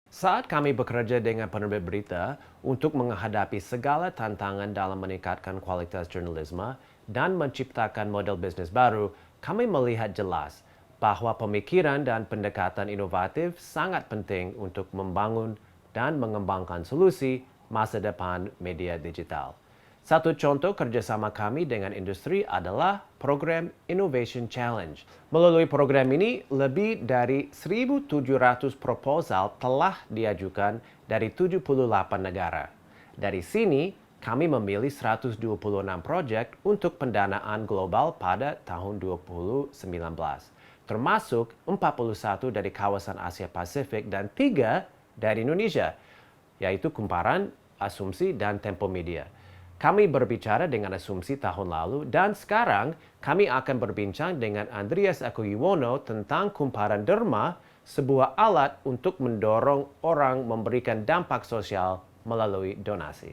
Saat kami bekerja dengan penerbit berita untuk menghadapi segala tantangan dalam meningkatkan kualitas jurnalisme dan menciptakan model bisnis baru, kami melihat jelas bahwa pemikiran dan pendekatan inovatif sangat penting untuk membangun dan mengembangkan solusi masa depan media digital. Satu contoh kerjasama kami dengan industri adalah program Innovation Challenge. Melalui program ini, lebih dari 1.700 proposal telah diajukan dari 78 negara. Dari sini, kami memilih 126 proyek untuk pendanaan global pada tahun 2019, termasuk 41 dari kawasan Asia Pasifik dan 3 dari Indonesia, yaitu Kumparan, Asumsi, dan Tempo Media. Kami berbicara dengan Asumsi tahun lalu dan sekarang kami akan berbincang dengan Andreas Akuiwono tentang Kumparan Derma, sebuah alat untuk mendorong orang memberikan dampak sosial melalui donasi.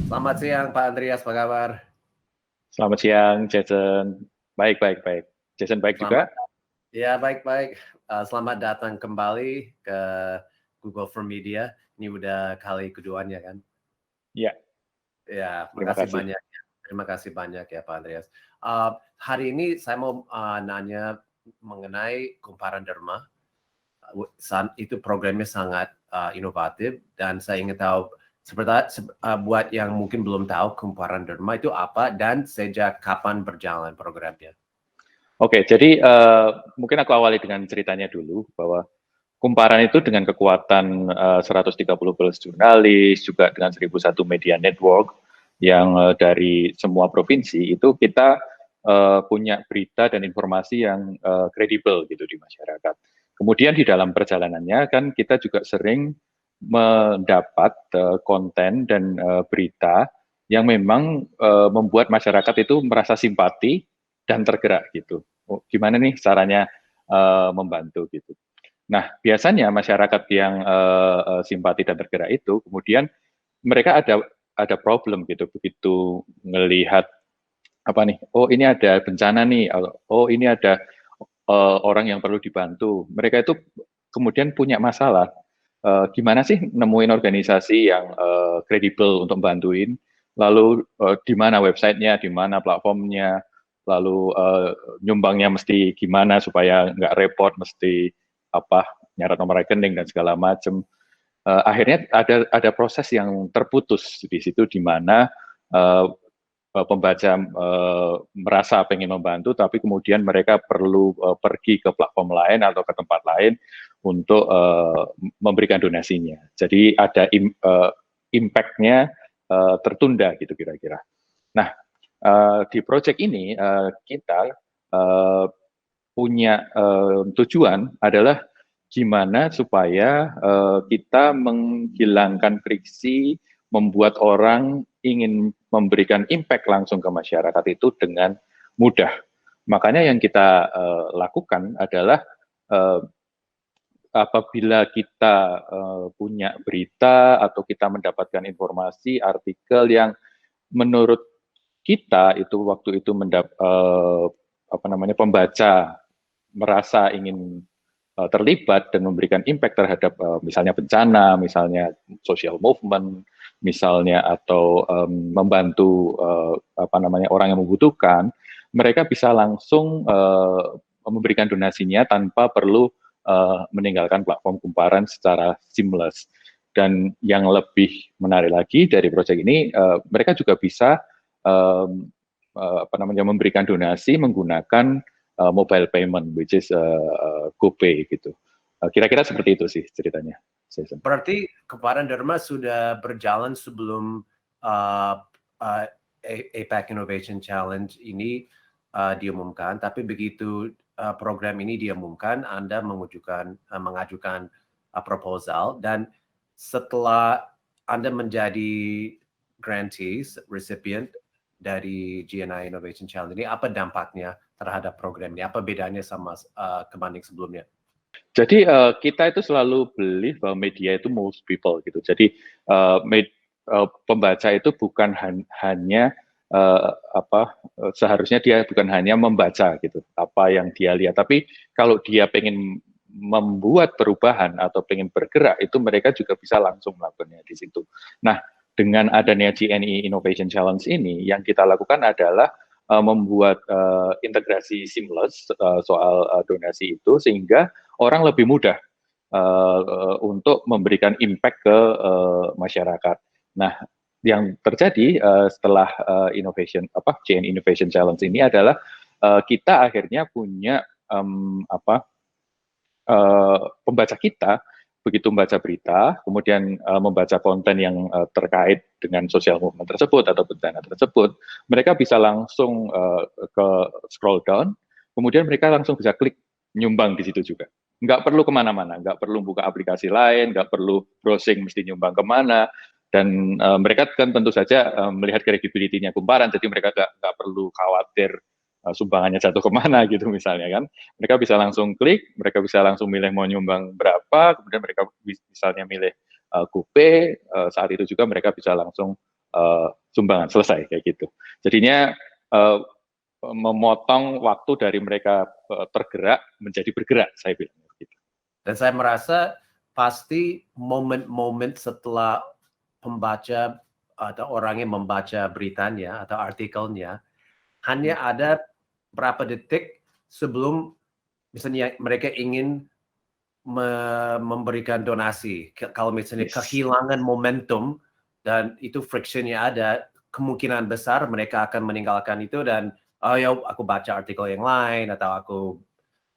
Selamat siang Pak Andreas, apa kabar? Selamat siang, Jason. Baik, baik, baik. Jason baik Selamat, juga? ya baik-baik. Selamat datang kembali ke Google for Media. Ini udah kali keduanya kan? Ya, Ya, terima makasih kasih. banyak. Terima kasih banyak ya Pak Andreas. Hari ini saya mau nanya mengenai Kumparan Derma. Itu programnya sangat inovatif dan saya ingin tahu buat yang mungkin belum tahu Kumparan Derma itu apa dan sejak kapan berjalan programnya. Oke, jadi mungkin aku awali dengan ceritanya dulu bahwa Kumparan itu dengan kekuatan 130 plus jurnalis, juga dengan 1.001 media network yang dari semua provinsi, itu kita punya berita dan informasi yang kredibel gitu di masyarakat. Kemudian di dalam perjalanannya kan kita juga sering mendapat konten dan berita yang memang membuat masyarakat itu merasa simpati dan tergerak gitu. Oh, gimana nih caranya membantu gitu. Nah, biasanya masyarakat yang simpati dan tergerak itu kemudian mereka ada problem gitu begitu melihat apa nih, oh ini ada bencana nih, oh ini ada orang yang perlu dibantu. Mereka itu kemudian punya masalah, gimana sih nemuin organisasi yang kredibel untuk bantuin, lalu di mana websitenya, di mana platformnya, lalu nyumbangnya mesti gimana supaya nggak repot, mesti apa nyarat nomor rekening dan segala macam. Akhirnya ada proses yang terputus di situ di mana uh, pembaca merasa pengen membantu, tapi kemudian mereka perlu pergi ke platform lain atau ke tempat lain untuk memberikan donasinya. Jadi ada impact-nya tertunda gitu kira-kira. Nah, di project ini kita uh, punya tujuan adalah gimana supaya kita menghilangkan friksi, membuat orang ingin memberikan impact langsung ke masyarakat itu dengan mudah. Makanya yang kita lakukan adalah uh, apabila kita punya berita atau kita mendapatkan informasi, artikel yang menurut kita itu waktu itu apa namanya pembaca merasa ingin terlibat dan memberikan impact terhadap misalnya bencana, misalnya social movement, misalnya atau membantu apa namanya orang yang membutuhkan, mereka bisa langsung memberikan donasinya tanpa perlu meninggalkan platform Kumparan secara seamless. Dan yang lebih menarik lagi dari proyek ini, mereka juga bisa apa namanya memberikan donasi menggunakan mobile payment, which is GoPay gitu. Kira-kira seperti itu sih ceritanya. Berarti Kumparan Derma sudah berjalan sebelum uh, uh, APAC Innovation Challenge ini diumumkan, tapi begitu program ini diumumkan, Anda mengajukan proposal dan setelah Anda menjadi grantees, recipient dari GNI Innovation Challenge ini, apa dampaknya terhadap program ini? Apa bedanya sama kebanding sebelumnya? Jadi kita itu selalu believe bahwa media itu most people gitu. Jadi pembaca itu bukan hanya apa seharusnya dia bukan hanya membaca gitu apa yang dia lihat, tapi kalau dia pengen membuat perubahan atau pengen bergerak, itu mereka juga bisa langsung melakukannya di situ. Nah, dengan adanya GNE Innovation Challenge ini, yang kita lakukan adalah membuat integrasi seamless soal donasi itu, sehingga orang lebih mudah untuk memberikan impact ke masyarakat. Nah, yang terjadi setelah GNE Innovation Challenge ini adalah kita akhirnya punya pembaca kita begitu membaca berita, kemudian membaca konten yang terkait dengan social movement tersebut atau bencana tersebut, mereka bisa langsung ke scroll down, kemudian mereka langsung bisa klik nyumbang di situ juga. Nggak perlu kemana-mana, nggak perlu buka aplikasi lain, nggak perlu browsing mesti nyumbang kemana, dan mereka kan tentu saja melihat credibility-nya Kumparan, jadi mereka nggak perlu khawatir sumbangannya jatuh kemana gitu misalnya kan. Mereka bisa langsung klik, mereka bisa langsung milih mau nyumbang berapa, kemudian mereka misalnya milih GoPay, saat itu juga mereka bisa langsung sumbangan, selesai kayak gitu. Jadinya memotong waktu dari mereka tergerak menjadi bergerak, saya bilang gitu. Dan saya merasa pasti momen-momen setelah pembaca atau orang yang membaca beritanya atau artikelnya, hanya ada berapa detik sebelum misalnya mereka ingin memberikan donasi. Kalau misalnya kehilangan momentum dan itu frictionnya ada, kemungkinan besar mereka akan meninggalkan itu dan oh ya aku baca artikel yang lain atau aku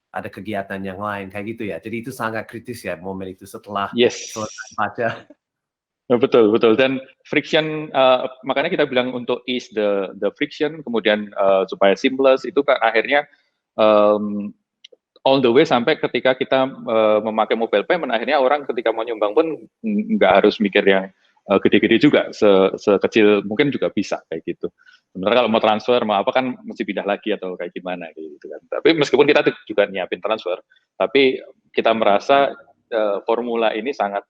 ada kegiatan yang lain kayak gitu ya. Jadi itu sangat kritis ya momen itu setelah selesai baca. Betul, betul. Dan friction, makanya kita bilang untuk ease the friction, kemudian supaya seamless, itu kan akhirnya all the way sampai ketika kita memakai mobile payment, akhirnya orang ketika mau nyumbang pun nggak harus mikir yang gede-gede juga, sekecil mungkin juga bisa kayak gitu. Sebenarnya kalau mau transfer, mau apa kan mesti pindah lagi atau kayak gimana gitu kan. Tapi meskipun kita juga nyiapin transfer, tapi kita merasa formula ini sangat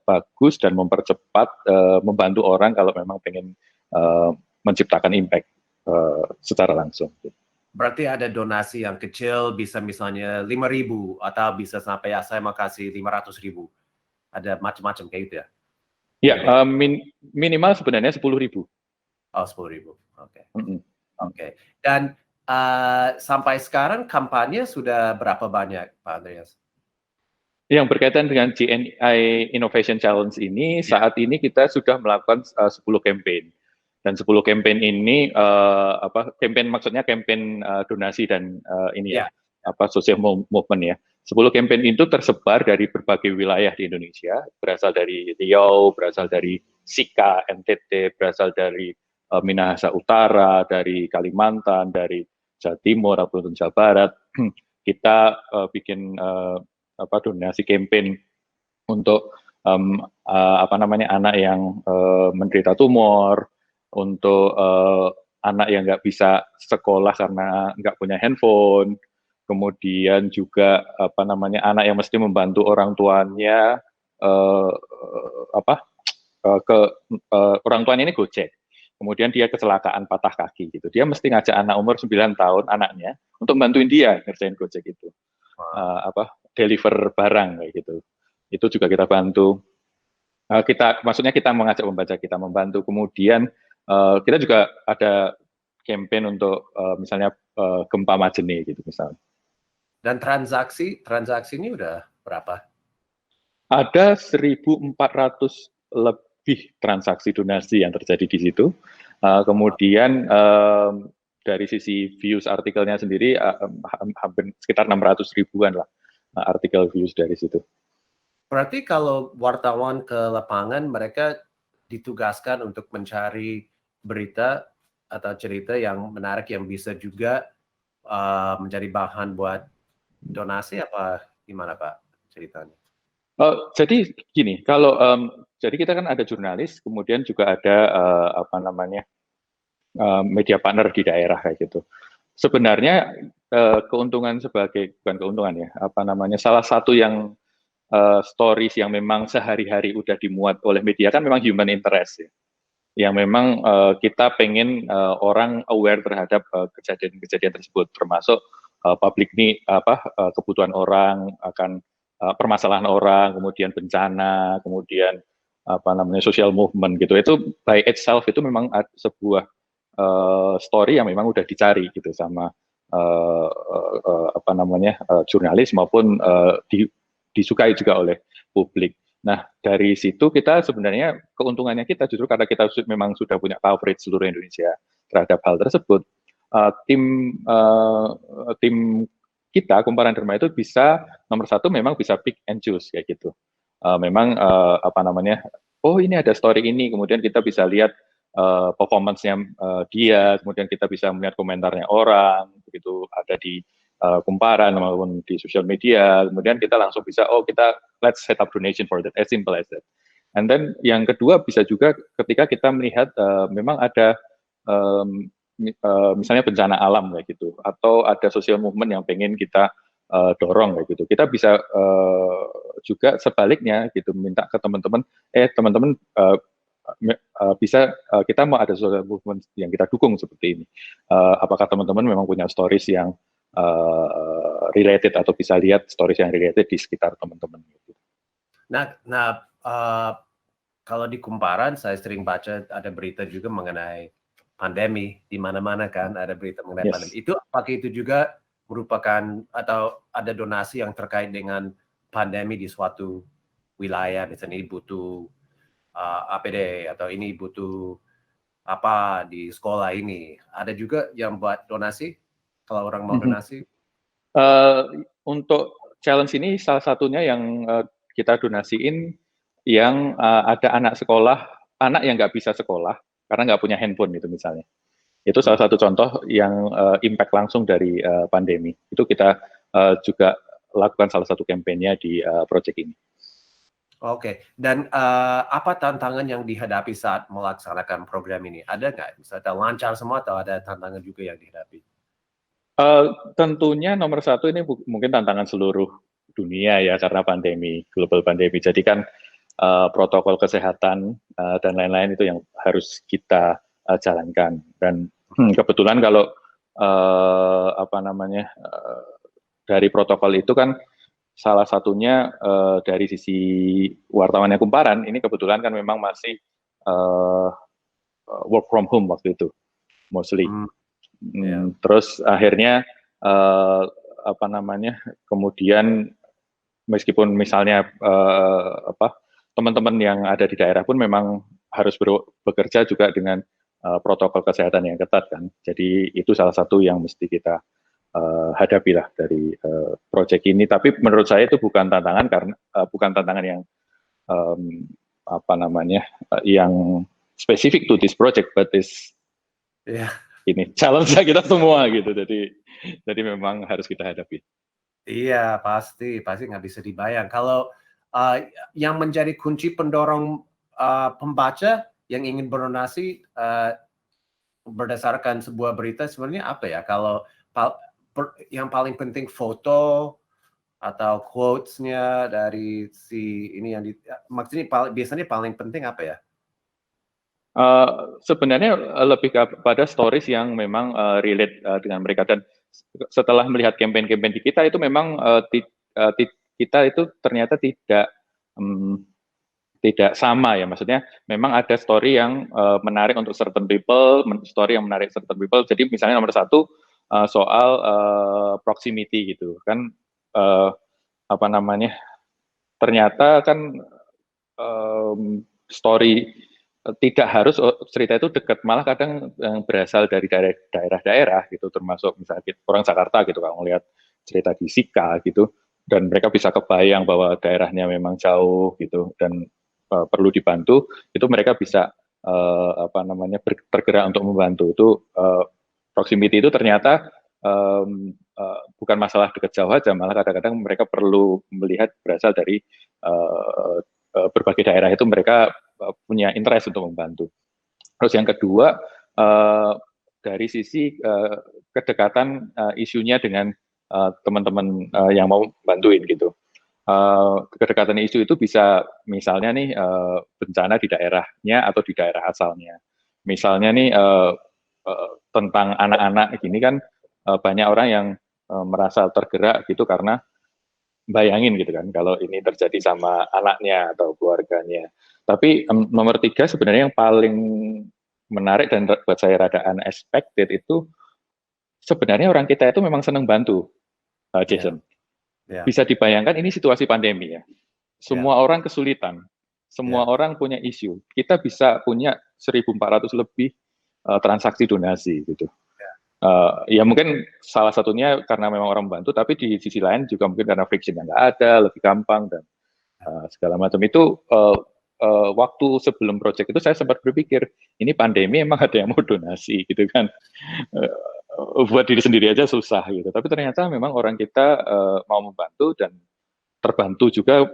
bagus dan mempercepat, membantu orang kalau memang pengen menciptakan impact secara langsung. Berarti ada donasi yang kecil, bisa misalnya 5.000 atau bisa sampai ya saya mau kasih 500.000. Ada macam-macam kayak gitu ya? Ya, minimal sebenarnya 10.000. Oh, 10.000. Oke. Oke. Dan sampai sekarang kampanye sudah berapa banyak, Pak Andreas? Yang berkaitan dengan GNI Innovation Challenge ini, saat ini kita sudah melakukan 10 campaign. Dan 10 campaign ini, campaign maksudnya campaign donasi dan social movement ya. 10 campaign itu tersebar dari berbagai wilayah di Indonesia, berasal dari Riau, berasal dari Sika, NTT, berasal dari Minahasa Utara, dari Kalimantan, dari Jawa Timur, ataupun Jawa Barat. Kita bikin donasi campaign untuk anak yang menderita tumor, untuk anak yang nggak bisa sekolah karena nggak punya handphone, kemudian juga anak yang mesti membantu orang tuanya orang tuanya ini Gojek, kemudian dia kecelakaan patah kaki gitu, dia mesti ngajak anak umur 9 tahun anaknya untuk bantuin dia ngerjain Gojek itu. Deliver barang kayak gitu. Itu juga kita bantu. Maksudnya kita mengajak membaca, kita membantu. Kemudian kita juga ada campaign untuk misalnya gempa Majene gitu misalnya. Dan transaksi ini udah berapa? Ada 1.400 lebih transaksi donasi yang terjadi di situ. Kemudian dari sisi views artikelnya sendiri hampir sekitar 600 ribuan lah artikel views dari situ. Berarti kalau wartawan ke lapangan mereka ditugaskan untuk mencari berita atau cerita yang menarik yang bisa juga menjadi bahan buat donasi apa gimana Pak ceritanya? Jadi gini, kalau jadi kita kan ada jurnalis, kemudian juga ada media partner di daerah kayak gitu. Sebenarnya keuntungan bukan keuntungan ya, salah satu yang stories yang memang sehari-hari udah dimuat oleh media kan memang human interest ya. Yang memang kita pengen orang aware terhadap kejadian-kejadian tersebut, termasuk public need, kebutuhan orang, akan permasalahan orang, kemudian bencana, kemudian social movement gitu. Itu by itself itu memang sebuah story yang memang udah dicari gitu sama jurnalis maupun disukai juga oleh publik. Nah, dari situ kita sebenarnya keuntungannya kita justru karena kita memang sudah punya coverage seluruh Indonesia terhadap hal tersebut, tim kita Kumparan Derma itu bisa nomor satu memang bisa pick and choose kayak gitu. Memang oh ini ada story ini, kemudian kita bisa lihat performance-nya dia, kemudian kita bisa melihat komentarnya orang, begitu ada di Kumparan maupun di sosial media, kemudian kita langsung bisa, kita let's set up donation for that, as simple as that. And then yang kedua bisa juga ketika kita melihat memang ada misalnya bencana alam kayak gitu, atau ada social movement yang pengen kita dorong kayak gitu. Kita bisa juga sebaliknya gitu minta ke teman-teman, teman-teman bisa kita mau ada social movement yang kita dukung seperti ini. Apakah teman-teman memang punya stories yang related atau bisa lihat stories yang related di sekitar teman-teman gitu. Kalau di Kumparan saya sering baca ada berita juga mengenai pandemi di mana-mana kan ada berita mengenai pandemi. Itu apakah itu juga merupakan atau ada donasi yang terkait dengan pandemi di suatu wilayah, misalnya ini butuh APD atau ini butuh apa di sekolah ini. Ada juga yang buat donasi kalau orang mau donasi? Untuk challenge ini salah satunya yang kita donasiin yang ada anak yang nggak bisa sekolah karena nggak punya handphone gitu misalnya. Itu salah satu contoh yang impact langsung dari pandemi. Itu kita juga lakukan salah satu kampanye di project ini. Oke, dan apa tantangan yang dihadapi saat melaksanakan program ini? Ada nggak? Misalnya lancar semua atau ada tantangan juga yang dihadapi? Tentunya nomor satu ini mungkin tantangan seluruh dunia ya karena pandemi, global pandemi. Jadi kan protokol kesehatan dan lain-lain itu yang harus kita jalankan. Dan kebetulan kalau dari protokol itu kan salah satunya dari sisi wartawannya Kumparan ini kebetulan kan memang masih work from home waktu itu mostly. Terus akhirnya kemudian meskipun misalnya teman-teman yang ada di daerah pun memang harus bekerja juga dengan protokol kesehatan yang ketat kan. Jadi itu salah satu yang mesti kita hadapi lah dari proyek ini. Tapi menurut saya itu bukan tantangan karena bukan tantangan yang yang spesifik to this project, but is ini challenge kita semua gitu. Jadi memang harus kita hadapi. Iya pasti nggak bisa dibayang. Kalau yang menjadi kunci pendorong pembaca yang ingin berdonasi berdasarkan sebuah berita sebenarnya apa ya? Kalau yang paling penting foto atau quotes-nya dari si ini yang maksudnya biasanya paling penting apa ya? Sebenarnya lebih kepada stories yang memang relate dengan mereka, dan setelah melihat campaign-campaign di kita itu memang kita itu ternyata tidak sama ya, maksudnya memang ada story yang menarik untuk certain people, story yang menarik certain people. Jadi misalnya nomor satu soal proximity gitu kan, ternyata kan story tidak harus cerita itu dekat, malah kadang yang berasal dari daerah-daerah gitu, termasuk misalnya orang Jakarta gitu kalau melihat cerita di Sika gitu, dan mereka bisa kebayang bahwa daerahnya memang jauh gitu dan perlu dibantu, itu mereka bisa tergerak untuk membantu. Itu proximity itu ternyata bukan masalah dekat jauh aja, malah kadang-kadang mereka perlu melihat berasal dari berbagai daerah itu mereka punya interest untuk membantu. Terus yang kedua dari sisi kedekatan isunya dengan teman-teman yang mau bantuin gitu. Kedekatan isu itu bisa misalnya nih bencana di daerahnya atau di daerah asalnya. Misalnya nih tentang anak-anak gini kan banyak orang yang merasa tergerak gitu karena bayangin gitu kan kalau ini terjadi sama anaknya atau keluarganya. Tapi nomor 3 sebenarnya yang paling menarik dan buat saya rada unexpected itu sebenarnya orang kita itu memang senang bantu, Ya, Jason. ya, Bisa dibayangkan ini situasi pandemi ya. ya, Semua orang kesulitan, semua ya, orang punya isu. Kita bisa punya 1.400 lebih transaksi donasi gitu. Ya mungkin salah satunya karena memang orang membantu, tapi di sisi lain juga mungkin karena friction yang nggak ada, lebih gampang dan segala macam itu. Waktu sebelum project itu saya sempat berpikir ini pandemi emang ada yang mau donasi gitu kan. Buat diri sendiri aja susah gitu. Tapi ternyata memang orang kita mau membantu dan terbantu juga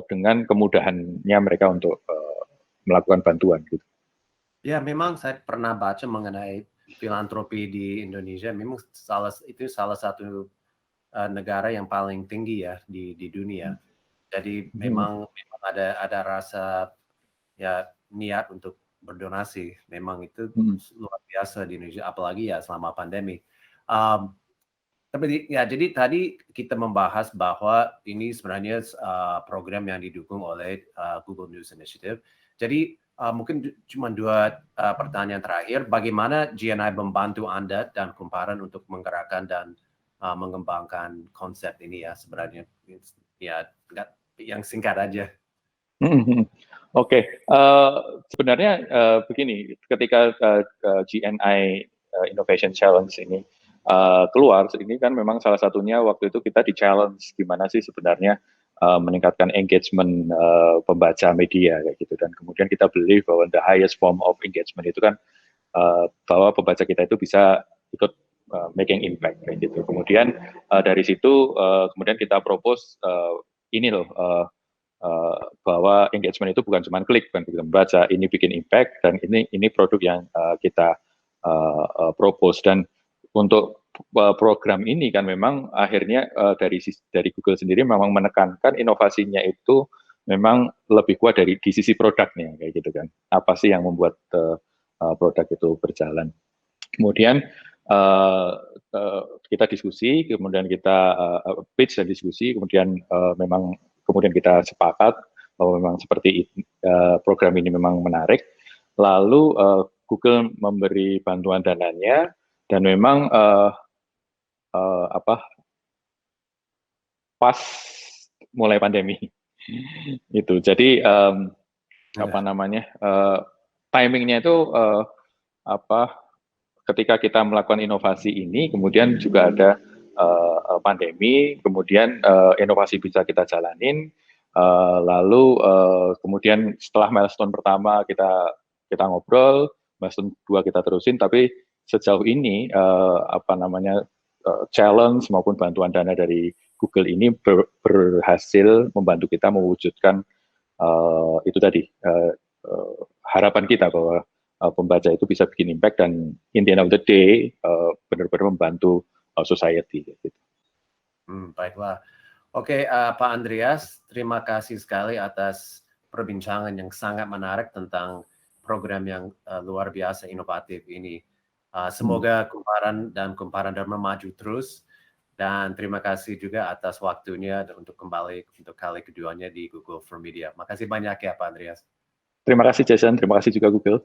dengan kemudahannya mereka untuk melakukan bantuan gitu. ya. Memang saya pernah baca mengenai filantropi di Indonesia. Memang itu salah satu negara yang paling tinggi ya di dunia. Jadi memang ada rasa ya niat untuk berdonasi. Memang itu luar biasa di Indonesia, apalagi ya selama pandemi. Um, Tapi ya, jadi tadi kita membahas bahwa ini sebenarnya program yang didukung oleh Google News Initiative. Jadi mungkin cuma 2 pertanyaan terakhir. Bagaimana GNI membantu Anda dan Kumparan untuk menggerakkan dan mengembangkan konsep ini ya sebenarnya? Ya, yang singkat aja. Oke, sebenarnya begini, ketika GNI Innovation Challenge ini keluar, ini kan memang salah satunya waktu itu kita di-challenge gimana sih sebenarnya meningkatkan engagement pembaca media kayak gitu, dan kemudian kita believe bahwa the highest form of engagement itu kan bahwa pembaca kita itu bisa ikut making impact kayak gitu. Kemudian dari situ kemudian kita propose ini loh. Bahwa engagement itu bukan cuma klik, bukan kita membaca, ini bikin impact dan ini produk yang kita propose. Dan untuk program ini kan memang akhirnya dari Google sendiri memang menekankan inovasinya itu memang lebih kuat di sisi produknya kayak gitu kan. Apa sih yang membuat produk itu berjalan? Kemudian kita diskusi, kemudian kita pitch dan diskusi, kemudian memang kemudian kita sepakat bahwa memang seperti program ini memang menarik. Lalu Google memberi bantuan dananya dan memang pas mulai pandemi itu. Jadi apa namanya timingnya itu ketika kita melakukan inovasi ini, kemudian juga ada pandemi, kemudian inovasi bisa kita jalanin, lalu kemudian setelah milestone pertama kita ngobrol, milestone 2 kita terusin, tapi sejauh ini challenge maupun bantuan dana dari Google ini berhasil membantu kita mewujudkan itu tadi harapan kita bahwa pembaca itu bisa bikin impact dan in the end of the day benar-benar membantu society. Gitu. Baiklah. Oke, Pak Andreas, terima kasih sekali atas perbincangan yang sangat menarik tentang program yang luar biasa inovatif ini. Semoga Kumparan Dharma maju terus, dan terima kasih juga atas waktunya untuk kembali untuk kali keduanya di Google for Media. Makasih banyak ya Pak Andreas. Terima kasih Jason, terima kasih juga Google.